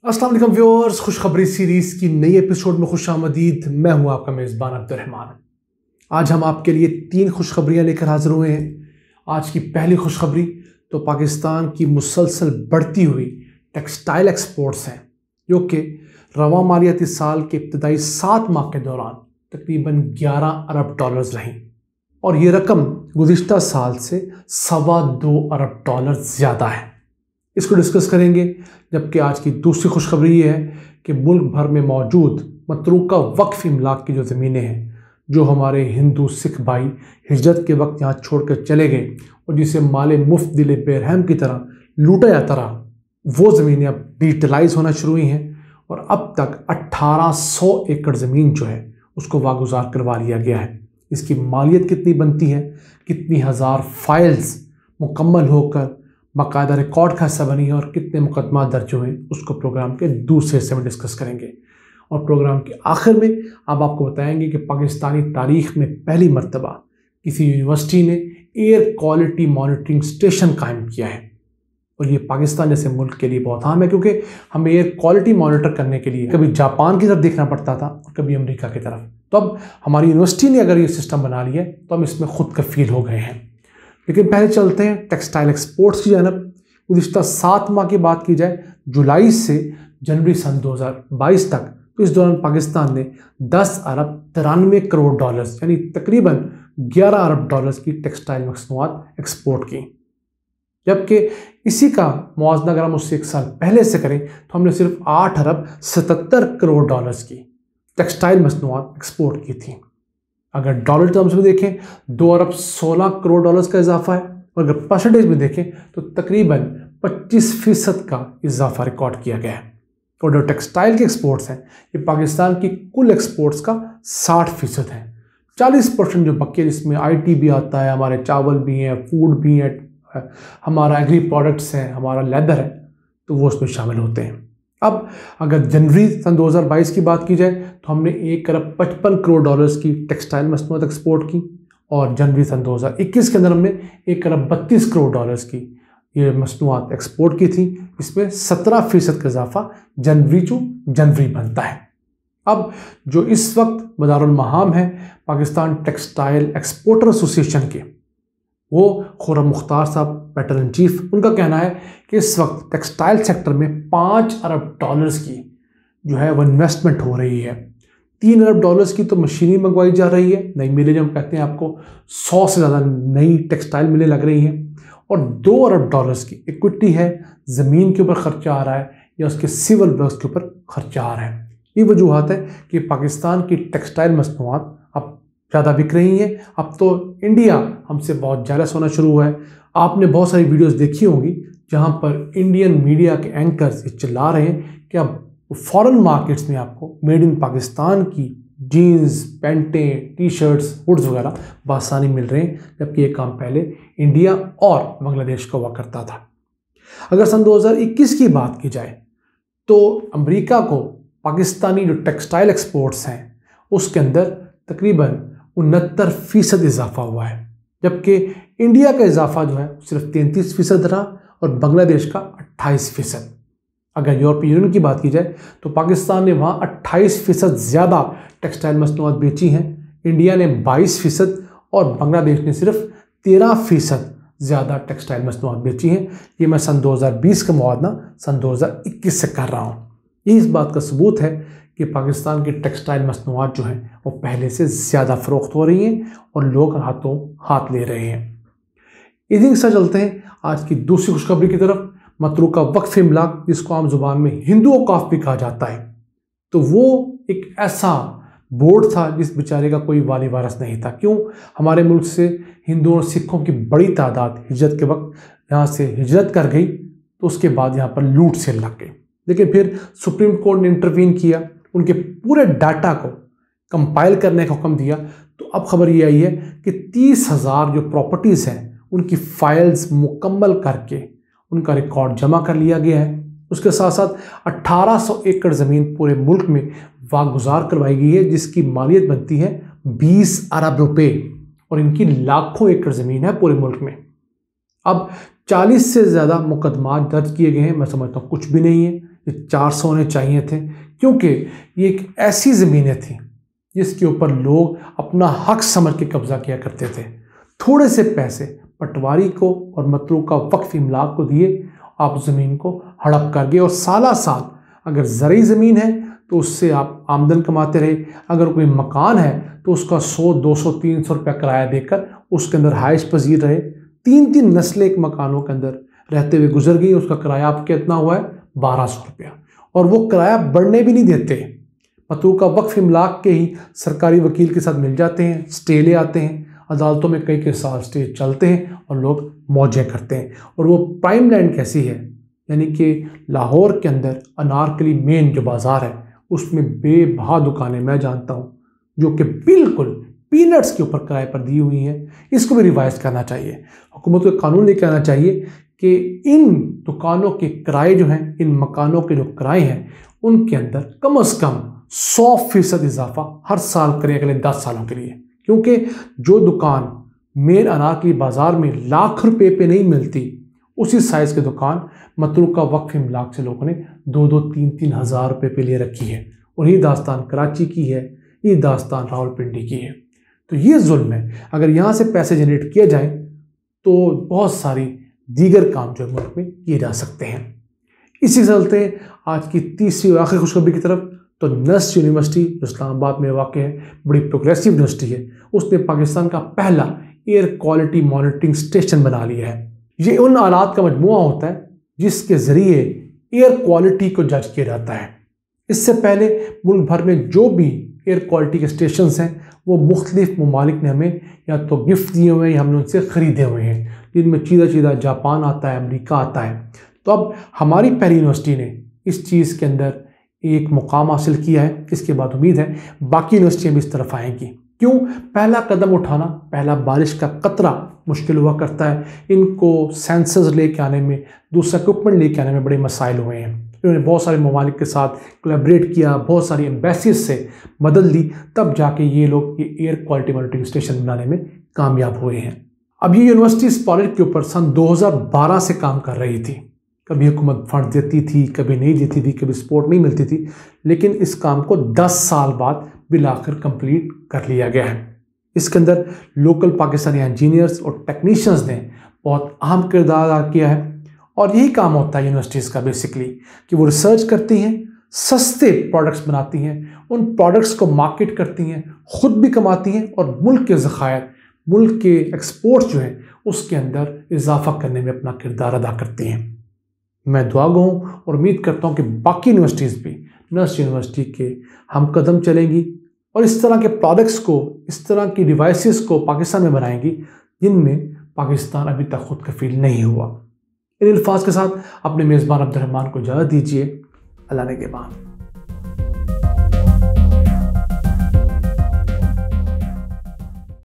अस्सलाम वालेकुम व्यूअर्स, खुशखबरी सीरीज की नई एपिसोड में खुशामदीद। मैं हूं आपका मेज़बान अब्दुर्रहमान। आज हम आपके लिए 3 खुशखबरियां लेकर हाजिर हुए हैं। आज की पहली खुशखबरी तो पाकिस्तान की मुसलसल बढ़ती हुई टेक्सटाइल एक्सपोर्ट्स हैं, जो कि रवा मालियाती साल के इब्तदाई 7 माह के दौरान तकरीबन 11 अरब डॉलर्स रहीं और ये रकम गुज़िश्ता साल से $2.25 अरब ज़्यादा है। इसको डिस्कस करेंगे। जबकि आज की दूसरी खुशखबरी ये है कि मुल्क भर में मौजूद मतरूका वक्फ इमलाक की जो ज़मीनें हैं, जो हमारे हिंदू सिख भाई हिजरत के वक्त यहाँ छोड़कर चले गए और जिसे माले मुफ्त दिले बेरहम की तरह लूटा जाता रहा, वो ज़मीनें अब डिजिटलाइज होना शुरू हुई हैं और अब तक 1800 एकड़ ज़मीन जो है उसको वागुजार करवा लिया गया है। इसकी मालियत कितनी बनती है, कितनी हज़ार फाइल्स मुकम्मल होकर बाकायदा रिकॉर्ड का हिस्सा बनी है और कितने मुकदमा दर्ज हुए, उसको प्रोग्राम के दूसरे हिस्से में डिस्कस करेंगे। और प्रोग्राम के आखिर में अब आपको बताएंगे कि पाकिस्तानी तारीख में पहली मर्तबा किसी यूनिवर्सिटी ने एयर क्वालिटी मॉनिटरिंग स्टेशन कायम किया है और ये पाकिस्तान जैसे मुल्क के लिए बहुत अहम है, क्योंकि हमें एयर क्वालिटी मॉनिटर करने के लिए कभी जापान की तरफ देखना पड़ता था और कभी अमेरिका की तरफ। तो अब हमारी यूनिवर्सिटी ने अगर ये सिस्टम बना लिया है तो हम इसमें खुद कफील हो गए हैं। लेकिन पहले चलते हैं टेक्सटाइल एक्सपोर्ट्स की जानब। गुज़िश्ता 7 माह की बात की जाए, जुलाई से जनवरी सन 2022 तक, तो इस दौरान पाकिस्तान ने 10 अरब 93 करोड़ डॉलर्स यानी तकरीबन 11 अरब डॉलर्स की टेक्सटाइल मसनूआत एक्सपोर्ट की। जबकि इसी का मुआवजा अगर हम उससे 1 साल पहले से करें तो हमने सिर्फ 8 अरब 77 करोड़ डॉलर्स की टेक्सटाइल मसनूआत एक्सपोर्ट की थी। अगर डॉलर टर्म्स में देखें 2 अरब 16 करोड़ डॉलर्स का इजाफा है और अगर परसेंटेज में देखें तो तकरीबन 25% का इजाफा रिकॉर्ड किया गया है। और जो टेक्सटाइल के एक्सपोर्ट्स हैं ये पाकिस्तान की कुल एक्सपोर्ट्स का 60% है। 40% जो बाकी है, जिसमें IT भी आता है, हमारे चावल भी हैं, फूड भी हैं, हमारा एग्री प्रोडक्ट्स हैं, हमारा लेदर है, तो वो उसमें शामिल होते हैं। अब अगर जनवरी सन 2022 की बात की जाए तो हमने 1 अरब 55 करोड़ डॉलर्स की टेक्सटाइल मसनूआत एक्सपोर्ट की और जनवरी सन 2021 के अंदर हमने 1 अरब 32 करोड़ डॉलर्स की ये मसनूआत एक्सपोर्ट की थी। इसमें 17% का इजाफा जनवरी बनता है। अब जो इस वक्त मदारुल महाम है पाकिस्तान टेक्सटाइल एक्सपोर्टर एसोसिएशन के, वो खुर्रम मुख्तार साहब पैटर्न इन चीफ, उनका कहना है कि इस वक्त टेक्सटाइल सेक्टर में 5 अरब डॉलर्स की जो है वो इन्वेस्टमेंट हो रही है। 3 अरब डॉलर्स की तो मशीनरी मंगवाई जा रही है, नई मिलें जो हम कहते हैं, आपको 100 से ज़्यादा नई टेक्सटाइल मिलें लग रही हैं और 2 अरब डॉलर्स की इक्विटी है, ज़मीन के ऊपर खर्चा आ रहा है या उसके सिविल वर्क्स के ऊपर खर्चा आ रहा है। ये वजूहत है कि पाकिस्तान की टेक्सटाइल मसनूआत अब ज़्यादा बिक रही हैं। अब तो इंडिया हमसे बहुत जेलस होना शुरू हुआ है। आपने बहुत सारी वीडियोस देखी होंगी जहां पर इंडियन मीडिया के एंकर्स ये चिल्ला रहे हैं कि अब फॉरेन मार्केट्स में आपको मेड इन पाकिस्तान की जीन्स, पैंटें, टी-शर्ट्स, हुड्स वगैरह बआसानी मिल रहे हैं, जबकि ये काम पहले इंडिया और बांग्लादेश का हुआ करता था। अगर सन 2021 की बात की जाए तो अमेरिका को पाकिस्तानी जो टेक्सटाइल एक्सपोर्ट्स हैं उसके अंदर तकरीबन 69% इजाफा हुआ है, जबकि इंडिया का इजाफा जो है सिर्फ 33% रहा और बांग्लादेश का 28%। अगर यूरोपीय यूनियन की बात की जाए तो पाकिस्तान ने वहाँ 28% ज़्यादा टेक्सटाइल मसनूआत बेची हैं, इंडिया ने 22% और बांग्लादेश ने सिर्फ 13% ज़्यादा टेक्सटाइल मसनूआत बेची हैं। ये मैं सन 2020 का मुआवजा सन 2021 से कर रहा हूँ। ये इस बात का सबूत है कि पाकिस्तान की टेक्सटाइल मसनूआत जो हैं वो पहले से ज़्यादा फ़रोख्त हो रही हैं और लोग हाथों हाथ ले रहे हैं। इसी के साथ चलते हैं आज की दूसरी खुशखबरी की तरफ। मतरूका वक्फ इमलाक, जिसको आम जुबान में हिंदू औकाफ भी कहा जाता है, तो वो एक ऐसा बोर्ड था जिस बेचारे का कोई वाली वारस नहीं था। क्यों? हमारे मुल्क से हिंदुओं और सिखों की बड़ी तादाद हिजरत के वक्त यहाँ से हिजरत कर गई, तो उसके बाद यहाँ पर लूट सेल लग गई। लेकिन फिर सुप्रीम कोर्ट ने इंटरवीन किया, उनके पूरे डाटा को कंपाइल करने का हुक्म दिया। तो अब खबर ये आई है कि 30,000 जो प्रॉपर्टीज़ हैं उनकी फाइल्स मुकम्मल करके उनका रिकॉर्ड जमा कर लिया गया है। उसके साथ साथ 1800 एकड़ ज़मीन पूरे मुल्क में वागुजार करवाई गई है, जिसकी मालियत बनती है 20 अरब रुपए और इनकी लाखों एकड़ ज़मीन है पूरे मुल्क में। अब 40 से ज़्यादा मुकदमा दर्ज किए गए हैं। मैं समझता हूँ कुछ भी नहीं है, ये 400 होने चाहिए थे, क्योंकि ये एक ऐसी ज़मीनें थी जिसके ऊपर लोग अपना हक समझ के कब्ज़ा किया करते थे। थोड़े से पैसे पटवारी को और मतरूका वक्फ इमलाक को दिए, आप ज़मीन को हड़प कर गए और साला साल अगर ज़रूरी ज़मीन है तो उससे आप आमदन कमाते रहे। अगर कोई मकान है तो उसका 100, 200, 300 रुपया किराया देकर उसके अंदर हाइश पजीर रहे। 3-3 नस्लें एक मकानों के अंदर रहते हुए गुजर गई, उसका किराया आप कितना हुआ है 1200 रुपया, और वो किराया बढ़ने भी नहीं देते। मतरूका वक्फ इमलाक के ही सरकारी वकील के साथ मिल जाते हैं, स्टे ले आते हैं, अदालतों में कई साल स्टे चलते हैं और लोग मौजें करते हैं। और वो प्राइम लैंड कैसी है, यानी कि लाहौर के अंदर अनारकली मेन जो बाज़ार है उसमें बेबहा दुकानें मैं जानता हूँ जो कि बिल्कुल पीनट्स के ऊपर किराए पर दी हुई हैं। इसको भी रिवाइज करना चाहिए, हुकूमत को कानून लेकर आना चाहिए कि इन दुकानों के किराए जो हैं, इन मकानों के जो किराए हैं, उनके अंदर कम से कम 100% इजाफा हर साल करें अगले 10 सालों के लिए। क्योंकि जो दुकान मेन अनारकली बाज़ार में लाख रुपए पे नहीं मिलती, उसी साइज़ की दुकान मतरूका वक्फ इमलाक से लोगों ने 2-2, 3-3 हज़ार रुपये पे ले रखी है। और ये दास्तान कराची की है, ये दास्तान रावलपिंडी की है। तो ये जुल्म है। अगर यहाँ से पैसे जनरेट किए जाएँ तो बहुत सारी दीगर काम जो मुल्क में किए जा सकते हैं। इसी चलते आज की तीसरी और आखिरी खुशखबरी की तरफ, तो नस्ट यूनिवर्सिटी जो इस्लामाबाद में वाक़ है, बड़ी प्रोग्रेसिव यूनिवर्सिटी है, उसने पाकिस्तान का पहला एयर क्वालिटी मॉनिटरिंग स्टेशन बना लिया है। ये उन आलात का मजमुआ होता है जिसके ज़रिए एयर क्वालिटी को जज किया जाता है। इससे पहले मुल्क भर में जो भी एयर क्वालिटी के स्टेशन हैं वो मुख्तलिफ ममालिक ने हमें या तो गिफ्ट दिए हुए हैं या हमने उनसे ख़रीदे हुए हैं, जिनमें चीज़ा जापान आता है, अमेरिका आता है। तो अब हमारी पहली यूनिवर्सिटी ने इस चीज़ के अंदर एक मुकाम हासिल किया है। इसके बाद उम्मीद है बाकी यूनिवर्सिटियाँ भी इस तरफ आएंगी। क्यों? पहला कदम उठाना, पहला बारिश का कतरा मुश्किल हुआ करता है। इनको सेंसर्स लेके आने में, दूसरा इक्विपमेंट लेके आने में बड़े मसाइल हुए हैं। इन्होंने बहुत सारे ममालिक के साथ कोलैबोरेट किया, बहुत सारी एम्बेसीज से मदद ली, तब जाके ये लोग ये एयर क्वालिटी मॉनिटरिंग स्टेशन बनाने में कामयाब हुए हैं। अब ये यूनिवर्सिटी इस प्रोजेक्ट के ऊपर सन 2012 से काम कर रही थी। कभी हुकूमत फंड देती थी, कभी नहीं देती थी, कभी सपोर्ट नहीं मिलती थी, लेकिन इस काम को 10 साल बाद बिलाखिर कंप्लीट कर लिया गया है। इसके अंदर लोकल पाकिस्तानी इंजीनियर्स और टेक्नीशियंस ने बहुत अहम किरदार अदा किया है। और यही काम होता है यूनिवर्सिटीज़ का बेसिकली, कि वो रिसर्च करती हैं, सस्ते प्रोडक्ट्स बनाती हैं, उन प्रोडक्ट्स को मार्केट करती हैं, ख़ुद भी कमाती हैं और मुल्क के ज़खायर, मुल्क के एक्सपोर्ट्स जो हैं उसके अंदर इजाफा करने में अपना किरदार अदा करती हैं। मैं दुआ गो हूँ और उम्मीद करता हूँ कि बाकी यूनिवर्सिटीज़ भी नस्ट यूनिवर्सिटी के हम कदम चलेंगी और इस तरह के प्रोडक्ट्स को, इस तरह की डिवाइसेस को पाकिस्तान में बनाएंगी जिनमें पाकिस्तान अभी तक खुद कफील नहीं हुआ। इन अल्फाज के साथ अपने मेज़बान अब्दुल रहमान को इजाज़त दीजिए। अल्लाह ने के बाद।